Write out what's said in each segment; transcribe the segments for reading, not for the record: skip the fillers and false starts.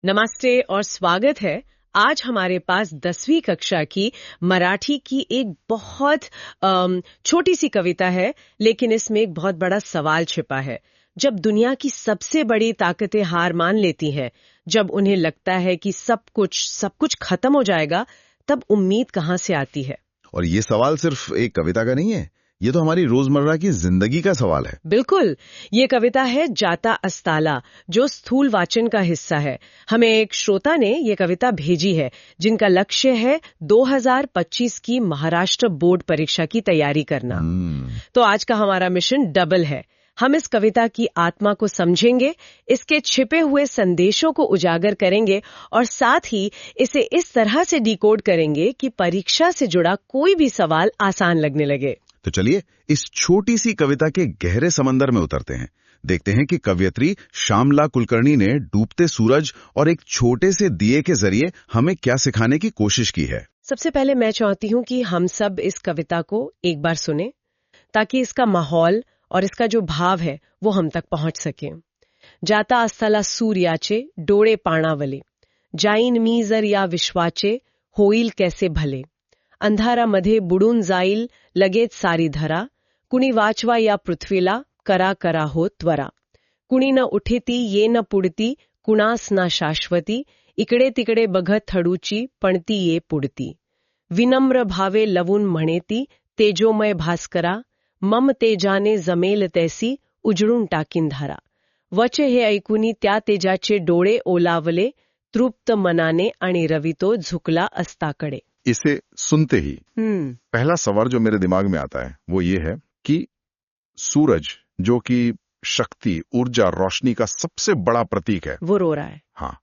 नमस्ते और स्वागत है। आज हमारे पास 10वीं कक्षा की मराठी की एक बहुत छोटी सी कविता है, लेकिन इसमें एक बहुत बड़ा सवाल छिपा है। जब दुनिया की सबसे बड़ी ताकतें हार मान लेती हैं, जब उन्हें लगता है कि सब कुछ खत्म हो जाएगा, तब उम्मीद कहाँ से आती है? और ये सवाल सिर्फ एक कविता का नहीं है, ये तो हमारी रोजमर्रा की जिंदगी का सवाल है। बिल्कुल, ये कविता है जाता अस्ताला, जो स्थूल वाचन का हिस्सा है। हमें एक श्रोता ने ये कविता भेजी है, जिनका लक्ष्य है 2025 की महाराष्ट्र बोर्ड परीक्षा की तैयारी करना। तो आज का हमारा मिशन डबल है। हम इस कविता की आत्मा को समझेंगे, इसके छिपे हुए संदेशों को उजागर करेंगे और साथ ही इसे इस तरह से डिकोड करेंगे कि परीक्षा से जुड़ा कोई भी सवाल आसान लगने लगे। तो चलिए इस छोटी सी कविता के गहरे समंदर में उतरते हैं। देखते हैं कि कवयित्री श्यामला कुलकर्णी ने डूबते सूरज और एक छोटे से दिए के जरिए हमें क्या सिखाने की कोशिश की है। सबसे पहले मैं चाहती हूँ कि हम सब इस कविता को एक बार सुने, ताकि इसका माहौल और इसका जो भाव है वो हम तक पहुंच सके। जाता अस्ताला सूर्याचे डोळे पाणावले, जाईन मी जर या विश्वाचे होईल कैसे भले, अंधारामध्ये बुडून जाईल लगेच सारी धरा, कुणी वाचवा या पृथ्वीला करा करा हो त्वरा, कुणी न उठेती ये न पुडती कुणास ना शाश्वती, इकडे तिकडे बघत थडूची पणती ये पुडती, विनम्र भावे लवून म्हणेती तेजोमय भास्करा, मम तेजाने जमेल तैसी उजळून टाकीन धारा, वच हे ऐकुनी त्या तेजाचे डोळे ओलावले, तृप्त मनाने आणि रवितो झुकला अस्ताकडे। इसे सुनते ही पहला सवाल जो मेरे दिमाग में आता है वो ये है कि सूरज, जो कि शक्ति, ऊर्जा, रोशनी का सबसे बड़ा प्रतीक है, वो रो रहा है। हाँ,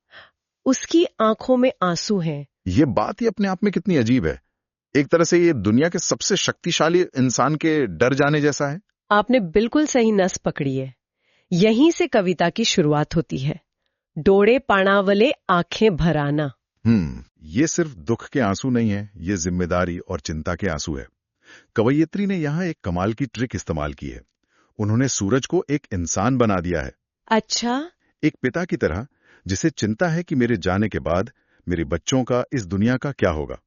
उसकी आंखों में आंसू हैं। ये बात ही अपने आप में कितनी अजीब है। एक तरह से ये दुनिया के सबसे शक्तिशाली इंसान के डर जाने जैसा है। आपने बिल्कुल सही नस पकड़ी है। यहीं से कविता की शुरुआत होती है। डोळे पाणावले आंखें भराना। ये सिर्फ दुख के आंसू नहीं है, ये जिम्मेदारी और चिंता के आंसू है। कवयित्री ने यहाँ एक कमाल की ट्रिक इस्तेमाल की है। उन्होंने सूरज को एक इंसान बना दिया है। अच्छा? एक पिता की तरह, जिसे चिंता है कि मेरे जाने के बाद मेरे बच्चों का इस दुनिया का क्या होगा।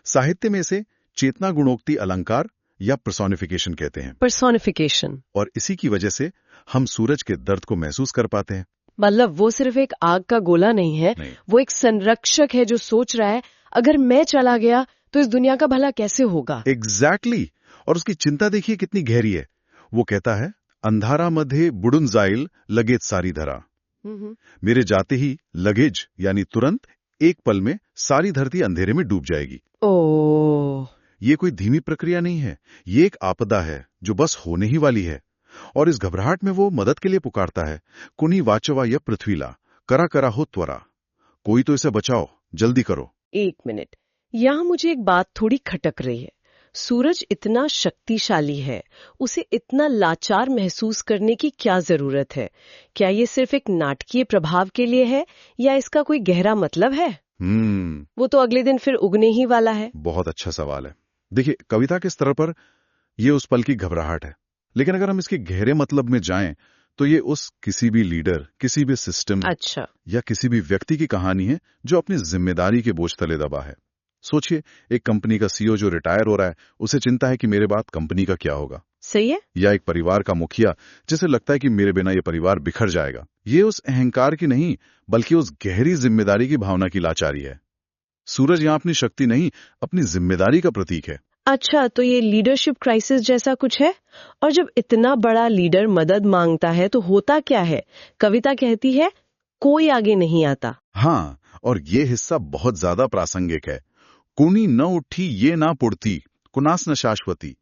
साहित्य में इसे चेतना गुणोक्ति अलंकार या पर्सोनिफिकेशन कहते हैं। पर्सोनिफिकेशन। और इसी की वजह से हम सूरज के दर्द को महसूस कर पाते हैं। मतलब वो सिर्फ एक आग का गोला नहीं है, वो एक संरक्षक है जो सोच रहा है अगर मैं चला गया तो इस दुनिया का भला कैसे होगा। एग्जैक्टली। और उसकी चिंता देखिए कितनी गहरी है। वो कहता है, अंधारामध्ये बुडून जाईल लगेच सारी धरा। मेरे जाते ही लगेज यानी तुरंत, एक पल में सारी धरती अंधेरे में डूब जाएगी। ओह, ये कोई धीमी प्रक्रिया नहीं है, ये एक आपदा है जो बस होने ही वाली है। और इस घबराहट में वो मदद के लिए पुकारता है, कुनी वाचवा या पृथ्वीला करा करा हो त्वरा, कोई तो इसे बचाओ, जल्दी करो। एक मिनट, यहाँ मुझे एक बात थोड़ी खटक रही है। सूरज इतना शक्तिशाली है, उसे इतना लाचार महसूस करने की क्या जरूरत है? क्या ये सिर्फ एक नाटकीय प्रभाव के लिए है या इसका कोई गहरा मतलब है? वो तो अगले दिन फिर उगने ही वाला है। बहुत अच्छा सवाल है। देखिए, कविता के स्तर पर ये उस पल की घबराहट है, लेकिन अगर हम इसके गहरे मतलब में जाएं तो ये उस किसी भी लीडर, किसी भी सिस्टम या किसी भी व्यक्ति की कहानी है जो अपनी जिम्मेदारी के बोझ तले दबा है। सोचिए, एक कंपनी का सीईओ जो रिटायर हो रहा है, उसे चिंता है कि मेरे बाद कंपनी का क्या होगा। सही है। या एक परिवार का मुखिया जिसे लगता है कि मेरे बिना ये परिवार बिखर जाएगा। ये उस अहंकार की नहीं, बल्कि उस गहरी जिम्मेदारी की भावना की लाचारी है। सूरज यहाँ अपनी शक्ति नहीं, अपनी जिम्मेदारी का प्रतीक है। अच्छा, तो ये लीडरशिप क्राइसिस जैसा कुछ है? और जब इतना बड़ा लीडर मदद मांगता है तो होता क्या है? कविता कहती है, कोई आगे नहीं आता। हाँ, और ये हिस्सा बहुत ज्यादा प्रासंगिक है। कुनी न उठी ये ना पुड़ती कुनास न शाश्वती,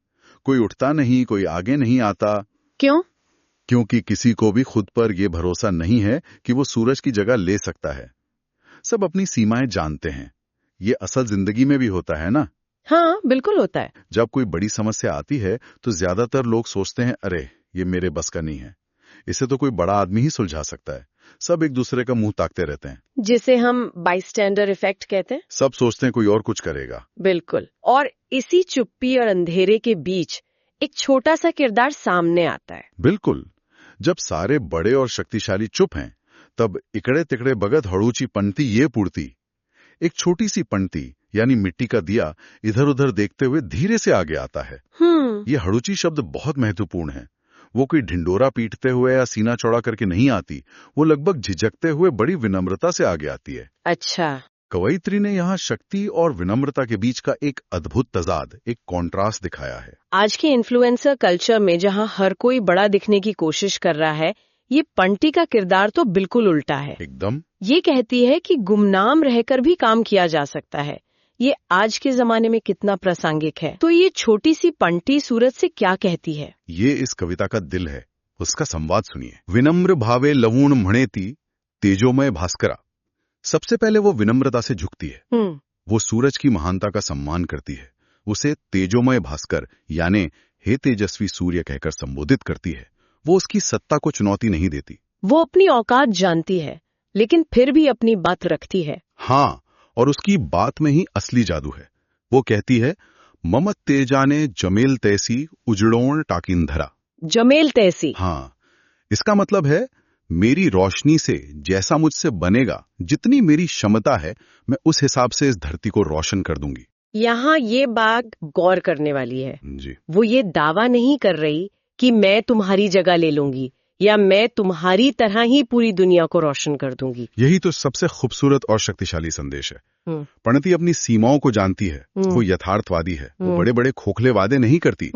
कोई उठता नहीं, कोई आगे नहीं आता। क्यों? क्योंकि किसी को भी खुद पर यह भरोसा नहीं है कि वो सूरज की जगह ले सकता है। सब अपनी सीमाएं जानते हैं। ये असल जिंदगी में भी होता है ना? हाँ, बिल्कुल होता है। जब कोई बड़ी समस्या आती है तो ज्यादातर लोग सोचते हैं, अरे ये मेरे बस का नहीं है, इसे तो कोई बड़ा आदमी ही सुलझा सकता है। सब एक दूसरे का मुंह ताकते रहते हैं, जिसे हम बाइस्टैंडर इफेक्ट कहते हैं। सब सोचते हैं कोई और कुछ करेगा। बिल्कुल। और इसी चुप्पी और अंधेरे के बीच एक छोटा सा किरदार सामने आता है। बिल्कुल। जब सारे बड़े और शक्तिशाली चुप हैं, तब इकडे तिकडे बघत हळूची पंक्ति ये पुरती। एक छोटी सी पंक्ति यानी मिट्टी का दिया इधर उधर देखते हुए धीरे से आगे आता है। ये हड़ूची शब्द बहुत महत्वपूर्ण है। वो कोई ढिंडोरा पीटते हुए या सीना चौड़ा करके नहीं आती, वो लगभग झिझकते हुए बड़ी विनम्रता से आगे आती है। अच्छा। कवयित्री ने यहाँ शक्ति और विनम्रता के बीच का एक अद्भुत तजाद, एक कॉन्ट्रास्ट दिखाया है। आज के इन्फ्लुएंसर कल्चर में जहाँ हर कोई बड़ा दिखने की कोशिश कर रहा है, ये पंटी का किरदार तो बिल्कुल उल्टा है। एकदम। ये कहती है कि गुमनाम रहकर भी काम किया जा सकता है। ये आज के जमाने में कितना प्रासंगिक है। तो ये छोटी सी पंटी सूरज से क्या कहती है? ये इस कविता का दिल है। उसका संवाद सुनिए। विनम्र भावे लवूण मणेती तेजोमय भास्करा। सबसे पहले वो विनम्रता से झुकती है। वो सूरज की महानता का सम्मान करती है, उसे तेजोमय भास्कर यानी हे तेजस्वी सूर्य कहकर संबोधित करती है। वो उसकी सत्ता को चुनौती नहीं देती। वो अपनी औकात जानती है, लेकिन फिर भी अपनी बात रखती है। हाँ, और उसकी बात में ही असली जादू है। वो कहती है, मम तेजाने जमेल तैसी उजड़ोण टाकिंधरा। जमेल तैसी। हाँ, इसका मतलब है मेरी रोशनी से जैसा मुझसे बनेगा, जितनी मेरी क्षमता है, मैं उस हिसाब से इस धरती को रोशन कर दूंगी। यहाँ ये बात गौर करने वाली है जी। वो ये दावा नहीं कर रही कि मैं तुम्हारी जगह ले लूंगी या मैं तुम्हारी तरह ही पूरी दुनिया को रोशन कर दूंगी। यही तो सबसे खूबसूरत और शक्तिशाली संदेश है। पंडिती अपनी सीमाओं को जानती है, वो यथार्थवादी है, वो बड़े बड़े खोखले वादे नहीं करती।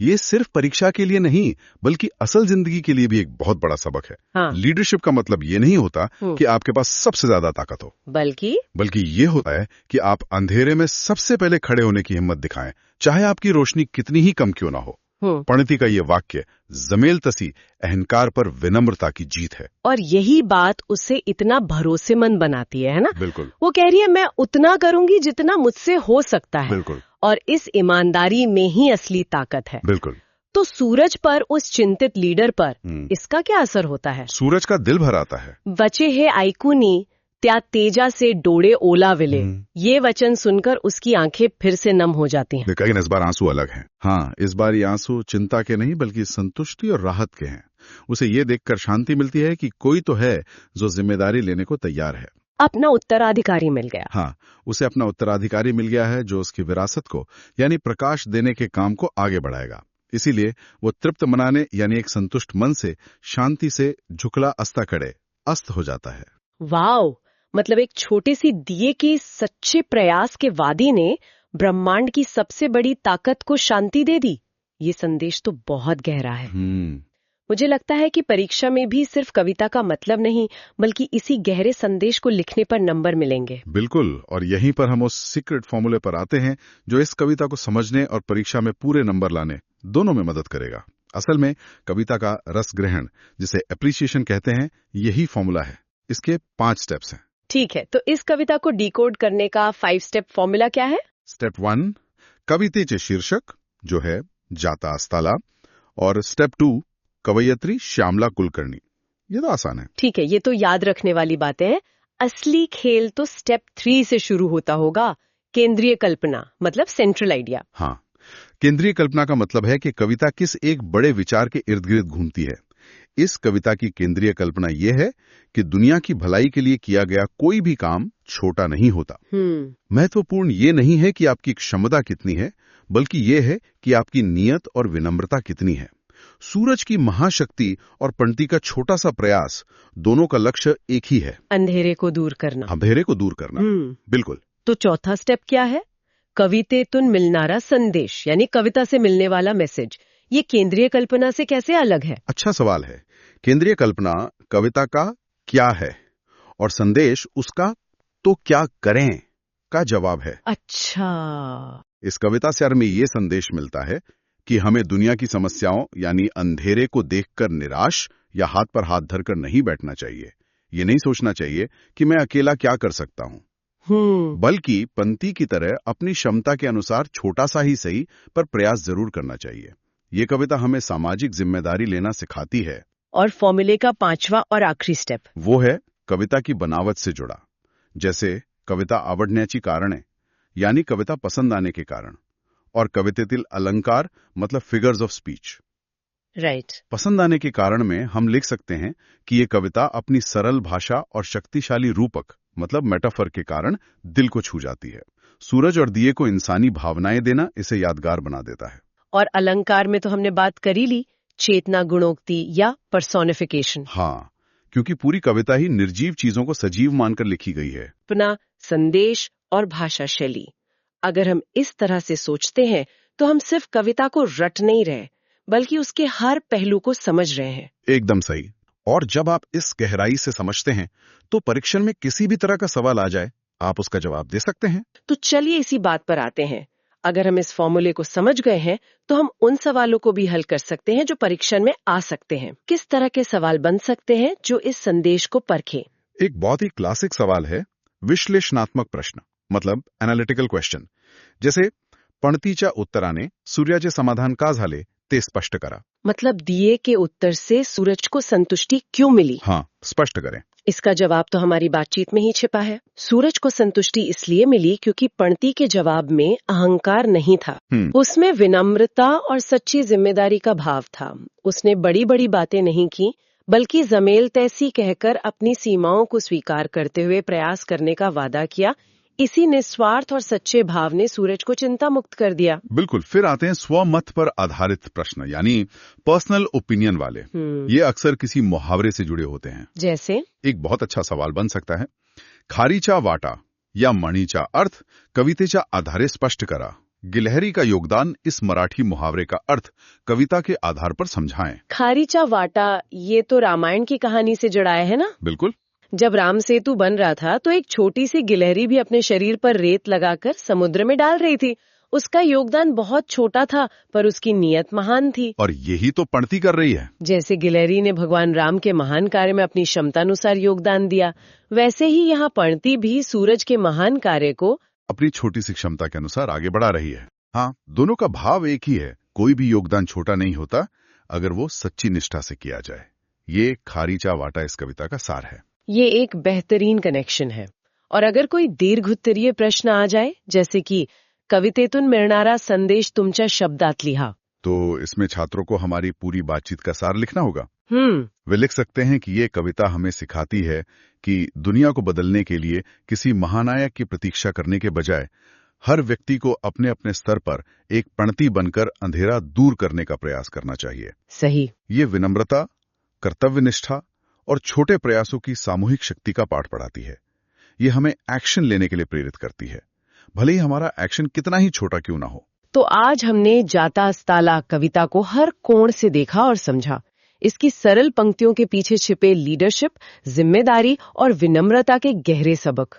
ये सिर्फ परीक्षा के लिए नहीं, बल्कि असल जिंदगी के लिए भी एक बहुत बड़ा सबक है। हाँ। लीडरशिप का मतलब ये नहीं होता कि आपके पास सबसे ज्यादा ताकत हो, बल्कि ये होता है कि आप अंधेरे में सबसे पहले खड़े होने की हिम्मत दिखाएं, चाहे आपकी रोशनी कितनी ही कम क्यों ना हो। पंडिती का ये वाक्य जमेल तसी अहंकार पर विनम्रता की जीत है। और यही बात उसे इतना भरोसेमंद बनाती है ना? बिल्कुल। वो कह रही है मैं उतना करूंगी जितना मुझसे हो सकता है। बिल्कुल। और इस ईमानदारी में ही असली ताकत है। बिल्कुल। तो सूरज पर, उस चिंतित लीडर पर इसका क्या असर होता है? सूरज का दिल भर आता है। वचे है आइकुनी त्या तेजा से डोड़े ओला विले। ये वचन सुनकर उसकी आंखें फिर से नम हो जाती हैं। लेकिन इस बार आंसू अलग हैं। हाँ, इस बार ये आंसू चिंता के नहीं बल्कि संतुष्टि और राहत के हैं। उसे ये देखकर शांति मिलती है कि कोई तो है जो जिम्मेदारी लेने को तैयार है। अपना उत्तराधिकारी मिल गया। हाँ, उसे अपना उत्तराधिकारी मिल गया है जो उसकी विरासत को यानी प्रकाश देने के काम को आगे बढ़ाएगा। इसीलिए वो तृप्त मनाने यानी एक संतुष्ट मन से शांति से झुकला अस्ता कड़े अस्त हो जाता है। वाओ, मतलब एक छोटे सी दिए के सच्चे प्रयास के वादी ने ब्रह्मांड की सबसे बड़ी ताकत को शांति दे दी। ये संदेश तो बहुत गहरा है। मुझे लगता है कि परीक्षा में भी सिर्फ कविता का मतलब नहीं, बल्कि इसी गहरे संदेश को लिखने पर नंबर मिलेंगे। बिल्कुल, और यहीं पर हम उस सीक्रेट फॉर्मूले पर आते हैं जो इस कविता को समझने और परीक्षा में पूरे नंबर लाने दोनों में मदद करेगा। असल में कविता का रस ग्रहण, जिसे एप्रिसिएशन कहते हैं, यही फॉर्मूला है। इसके 5 स्टेप्स हैं। ठीक है, तो इस कविता को डिकोड करने का 5 स्टेप फॉर्मूला क्या है? स्टेप 1 कवितेचे शीर्षक जो है जाता अस्ताला, और स्टेप 2 कवयित्री श्यामला कुलकर्णी। ये तो आसान है। ठीक है, ये तो याद रखने वाली बातें हैं। असली खेल तो स्टेप 3 से शुरू होता होगा, केंद्रीय कल्पना, मतलब सेंट्रल आइडिया। हाँ, केंद्रीय कल्पना का मतलब है कि कविता किस एक बड़े विचार के इर्द गिर्द घूमती है। इस कविता की केंद्रीय कल्पना यह है कि दुनिया की भलाई के लिए किया गया कोई भी काम छोटा नहीं होता। महत्वपूर्ण ये नहीं है कि आपकी क्षमता कितनी है, बल्कि ये है कि आपकी नीयत और विनम्रता कितनी है। सूरज की महाशक्ति और पंडिती का छोटा सा प्रयास, दोनों का लक्ष्य एक ही है, अंधेरे को दूर करना। अंधेरे को दूर करना। बिल्कुल। तो चौथा स्टेप क्या है? कवितेतुन मिलनारा संदेश, यानी कविता से मिलने वाला मैसेज। ये केंद्रीय कल्पना से कैसे अलग है? अच्छा सवाल है। केंद्रीय कल्पना कविता का क्या है और संदेश उसका तो क्या करें का जवाब है। अच्छा, इस कविता से हमें ये संदेश मिलता है कि हमें दुनिया की समस्याओं यानी अंधेरे को देखकर निराश या हाथ पर हाथ धरकर नहीं बैठना चाहिए। ये नहीं सोचना चाहिए कि मैं अकेला क्या कर सकता हूँ, बल्कि पंक्ति की तरह अपनी क्षमता के अनुसार छोटा सा ही सही पर प्रयास जरूर करना चाहिए। ये कविता हमें सामाजिक जिम्मेदारी लेना सिखाती है। और फॉर्मूले का 5वां और आखिरी स्टेप वो है कविता की बनावट से जुड़ा, जैसे कविता आवडण्याची कारणे यानी कविता पसंद आने के कारण, और कवितेतील अलंकार मतलब फिगर्स ऑफ स्पीच। राइट। पसंद आने के कारण में हम लिख सकते हैं कि ये कविता अपनी सरल भाषा और शक्तिशाली रूपक मतलब मेटाफर के कारण दिल को छू जाती है। सूरज और दिए को इंसानी भावनाएं देना इसे यादगार बना देता है। और अलंकार में तो हमने बात करी ली, चेतना गुणोक्ति या पर्सोनिफिकेशन। हाँ, क्योंकि पूरी कविता ही निर्जीव चीजों को सजीव मानकर लिखी गई है। पुनः संदेश और भाषा शैली, अगर हम इस तरह से सोचते हैं तो हम सिर्फ कविता को रट नहीं रहे बल्कि उसके हर पहलू को समझ रहे हैं। एकदम सही। और जब आप इस गहराई से समझते हैं तो परीक्षण में किसी भी तरह का सवाल आ जाए आप उसका जवाब दे सकते हैं। तो चलिए इसी बात पर आते हैं। अगर हम इस फॉर्मूले को समझ गए हैं तो हम उन सवालों को भी हल कर सकते हैं जो परीक्षण में आ सकते हैं। किस तरह के सवाल बन सकते हैं जो इस संदेश को परखें? एक बहुत ही क्लासिक सवाल है विश्लेषणात्मक प्रश्न, मतलब एनालिटिकल क्वेश्चन। जैसे पणतीच्या उत्तराने सूर्याचे समाधान का झाले ते स्पष्ट करा। मतलब दिए के उत्तर से सूरज को संतुष्टि क्यों मिली? हाँ, स्पष्ट करें। इसका जवाब तो हमारी बातचीत में ही छिपा है। सूरज को संतुष्टि इसलिए मिली क्योंकि पणती के जवाब में अहंकार नहीं था, उसमें विनम्रता और सच्ची जिम्मेदारी का भाव था। उसने बड़ी बड़ी बातें नहीं की बल्कि जमेल तैसी कहकर अपनी सीमाओं को स्वीकार करते हुए प्रयास करने का वादा किया। इसी निस्वार्थ और सच्चे भाव ने सूरज को चिंता मुक्त कर दिया। बिल्कुल। फिर आते हैं स्वमत पर आधारित प्रश्न, यानी पर्सनल ओपिनियन वाले। ये अक्सर किसी मुहावरे से जुड़े होते हैं। जैसे एक बहुत अच्छा सवाल बन सकता है, खारीचा वाटा या मणीचा अर्थ कवितेच्या आधारे स्पष्ट करा। गिलहरी का योगदान इस मराठी मुहावरे का अर्थ कविता के आधार पर समझाएं। खारीचा वाटा, ये तो रामायण की कहानी से जुड़ाया है ना? बिल्कुल। जब राम सेतु बन रहा था तो एक छोटी सी गिलहरी भी अपने शरीर पर रेत लगाकर समुद्र में डाल रही थी। उसका योगदान बहुत छोटा था पर उसकी नीयत महान थी। और यही तो पणती कर रही है। जैसे गिलहरी ने भगवान राम के महान कार्य में अपनी क्षमतानुसार योगदान दिया, वैसे ही यहाँ पणती भी सूरज के महान कार्य को अपनी छोटी सी क्षमता के अनुसार आगे बढ़ा रही है। हाँ, दोनों का भाव एक ही है। कोई भी योगदान छोटा नहीं होता अगर वो सच्ची निष्ठा से किया जाए। ये खारीचा वाटा इस कविता का सार है। ये एक बेहतरीन कनेक्शन है। और अगर कोई दीर्घोत्तरीय प्रश्न आ जाए, जैसे कि कवितेतून मिळणारा संदेश तुमच्या शब्दात लिहा, तो इसमें छात्रों को हमारी पूरी बातचीत का सार लिखना होगा। वे लिख सकते हैं कि ये कविता हमें सिखाती है कि दुनिया को बदलने के लिए किसी महानायक की प्रतीक्षा करने के बजाय हर व्यक्ति को अपने अपने स्तर पर एक पणती बनकर अंधेरा दूर करने का प्रयास करना चाहिए। सही। ये विनम्रता, कर्तव्यनिष्ठा और छोटे प्रयासों की सामूहिक शक्ति का पाठ पढ़ाती है। ये हमें एक्शन लेने के लिए प्रेरित करती है, भले ही हमारा एक्शन कितना ही छोटा क्यों ना हो। तो आज हमने जाता अस्ताला कविता को हर कोण से देखा और समझा। इसकी सरल पंक्तियों के पीछे छिपे लीडरशिप, जिम्मेदारी और विनम्रता के गहरे सबक।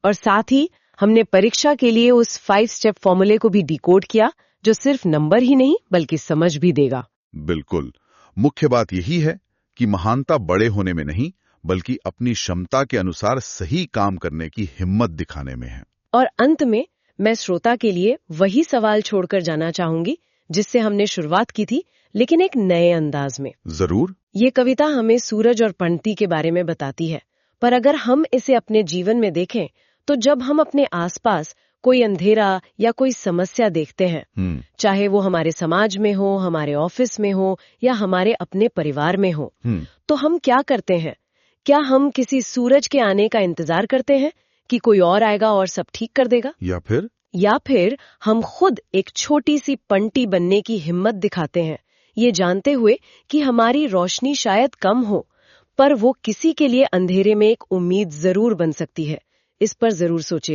और साथ ही हमने परीक्षा के लिए उस 5 स्टेप फॉर्मूले को भी डिकोड किया, जो सिर्फ नंबर ही नहीं बल्कि समझ भी देगा। बिल्कुल। मुख्य बात यही है कि महानता बड़े होने में नहीं बल्कि अपनी क्षमता के अनुसार सही काम करने की हिम्मत दिखाने में है। और अंत में मैं श्रोता के लिए वही सवाल छोड़कर जाना चाहूंगी जिससे हमने शुरुआत की थी, लेकिन एक नए अंदाज में। जरूर। ये कविता हमें सूरज और पणती के बारे में बताती है, पर अगर हम इसे अपने जीवन में देखें तो जब हम अपने आसपास कोई अंधेरा या कोई समस्या देखते हैं, चाहे वो हमारे समाज में हो, हमारे ऑफिस में हो या हमारे अपने परिवार में हो, तो हम क्या करते हैं? क्या हम किसी सूरज के आने का इंतजार करते हैं कि कोई और आएगा और सब ठीक कर देगा? या फिर हम खुद एक छोटी सी पंटी बनने की हिम्मत दिखाते हैं, ये जानते हुए कि हमारी रोशनी शायद कम हो पर वो किसी के लिए अंधेरे में एक उम्मीद जरूर बन सकती है। इस पर जरूर सोचिए।